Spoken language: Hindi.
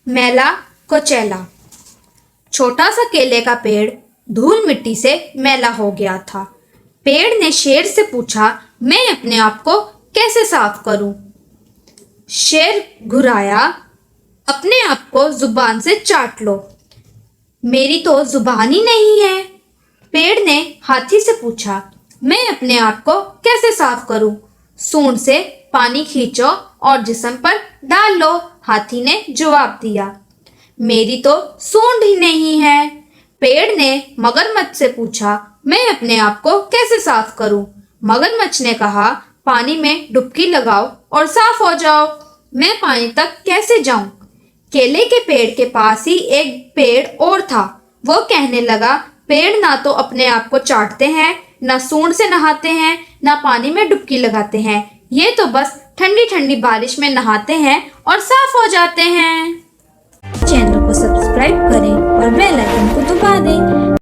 मैला कुचैला। छोटा सा केले का पेड़ धूल मिट्टी से मैला हो गया था। पेड़ ने शेर से पूछा, मैं अपने आप को कैसे साफ करूं? शेर घुराया, अपने आप को जुबान से चाट लो। मेरी तो जुबान ही नहीं है। पेड़ ने हाथी से पूछा, मैं अपने आप को कैसे साफ करूं? सूंड से पानी खींचो और जिस्म पर डाल लो। हाथी ने जवाब दिया, मेरी तो सूंड ही नहीं है। पेड़ ने मगरमच्छ से पूछा, मैं अपने आप को कैसे साफ करूं? मगरमच्छ ने कहा, पानी में डुबकी लगाओ और साफ हो जाओ। मैं पानी तक कैसे जाऊं? केले के पेड़ के पास ही एक पेड़ और था। वो कहने लगा, पेड़ ना तो अपने आप को चाटते हैं, ना सूंड से नहाते हैं, ना पानी में डुबकी लगाते हैं। ये तो बस ठंडी ठंडी बारिश में नहाते हैं और साफ हो जाते हैं। चैनल को सब्सक्राइब करें और बेल आइकन